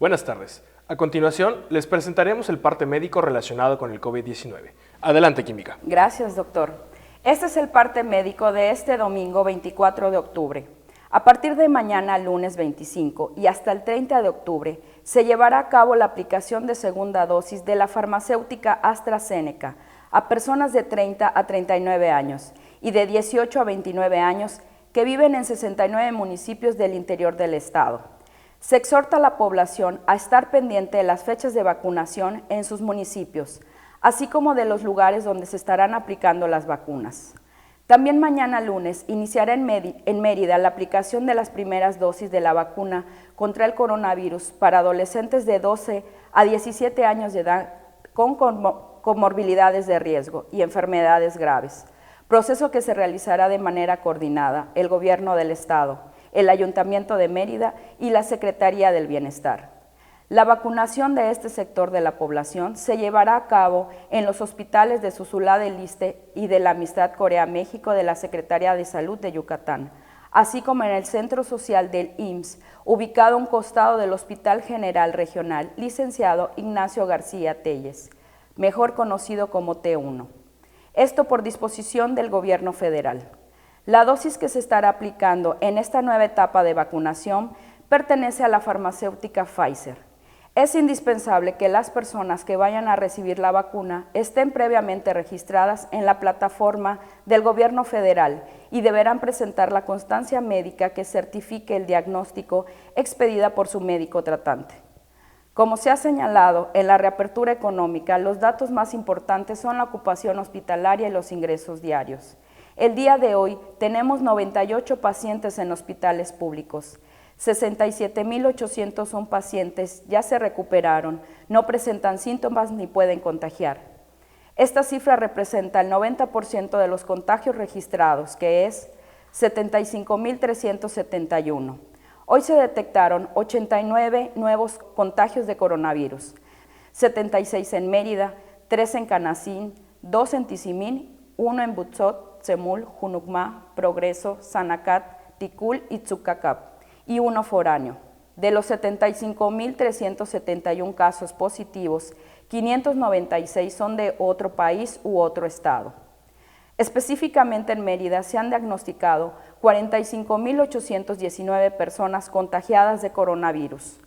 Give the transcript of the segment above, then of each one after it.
Buenas tardes. A continuación, les presentaremos el parte médico relacionado con el COVID-19. Adelante, Química. Gracias, doctor. Este es el parte médico de este domingo 24 de octubre. A partir de mañana, lunes 25, y hasta el 30 de octubre, se llevará a cabo la aplicación de segunda dosis de la farmacéutica AstraZeneca a personas de 30 a 39 años y de 18 a 29 años que viven en 69 municipios del interior del estado. Se exhorta a la población a estar pendiente de las fechas de vacunación en sus municipios, así como de los lugares donde se estarán aplicando las vacunas. También mañana lunes iniciará en Mérida la aplicación de las primeras dosis de la vacuna contra el coronavirus para adolescentes de 12 a 17 años de edad con comorbilidades de riesgo y enfermedades graves, proceso que se realizará de manera coordinada el Gobierno del Estado, el Ayuntamiento de Mérida y la Secretaría del Bienestar. La vacunación de este sector de la población se llevará a cabo en los hospitales de Susulá del Iste y de la Amistad Corea-México de la Secretaría de Salud de Yucatán, así como en el Centro Social del IMSS, ubicado a un costado del Hospital General Regional Licenciado Ignacio García Telles, mejor conocido como T1. Esto por disposición del Gobierno federal. La dosis que se estará aplicando en esta nueva etapa de vacunación pertenece a la farmacéutica Pfizer. Es indispensable que las personas que vayan a recibir la vacuna estén previamente registradas en la plataforma del Gobierno federal y deberán presentar la constancia médica que certifique el diagnóstico expedida por su médico tratante. Como se ha señalado, en la reapertura económica, los datos más importantes son la ocupación hospitalaria y los ingresos diarios. El día de hoy tenemos 98 pacientes en hospitales públicos. 67,801 pacientes ya se recuperaron, no presentan síntomas ni pueden contagiar. Esta cifra representa el 90% de los contagios registrados, que es 75,371. Hoy se detectaron 89 nuevos contagios de coronavirus, 76 en Mérida, 3 en Canacín, 2 en Tizimín, 1 en Butzot, Tzemul, Junucmá, Progreso, Sanacat, Ticul y Tzucacap, y 1 foráneo. De los 75,371 casos positivos, 596 son de otro país u otro estado. Específicamente en Mérida se han diagnosticado 45,819 personas contagiadas de coronavirus,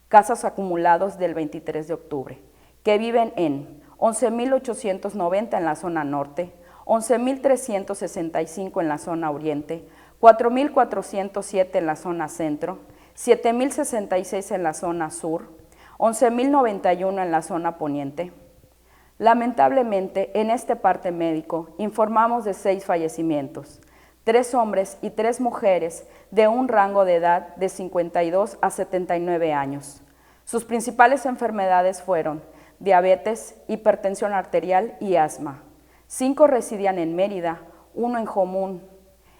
casos acumulados del 23 de octubre, que viven en 11,890 en la zona norte, 11,365 en la zona oriente, 4,407 en la zona centro, 7,066 en la zona sur, 11,091 en la zona poniente. Lamentablemente, en este parte médico informamos de 6 fallecimientos, 3 hombres y 3 mujeres de un rango de edad de 52 a 79 años. Sus principales enfermedades fueron diabetes, hipertensión arterial y asma. 5 residían en Mérida, 1 en Jomún.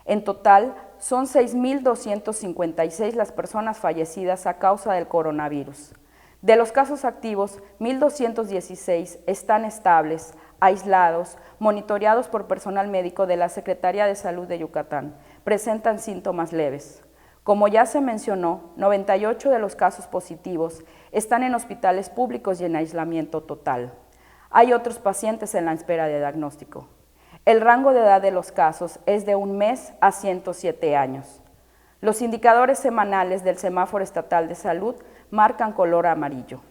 En total, son 6,256 las personas fallecidas a causa del coronavirus. De los casos activos, 1,216 están estables, aislados, monitoreados por personal médico de la Secretaría de Salud de Yucatán. Presentan síntomas leves. Como ya se mencionó, 98 de los casos positivos están en hospitales públicos y en aislamiento total. Hay otros pacientes en la espera de diagnóstico. El rango de edad de los casos es de 1 mes a 107 años. Los indicadores semanales del Semáforo Estatal de Salud marcan color amarillo.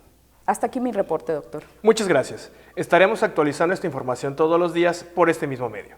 Hasta aquí mi reporte, doctor. Muchas gracias. Estaremos actualizando esta información todos los días por este mismo medio.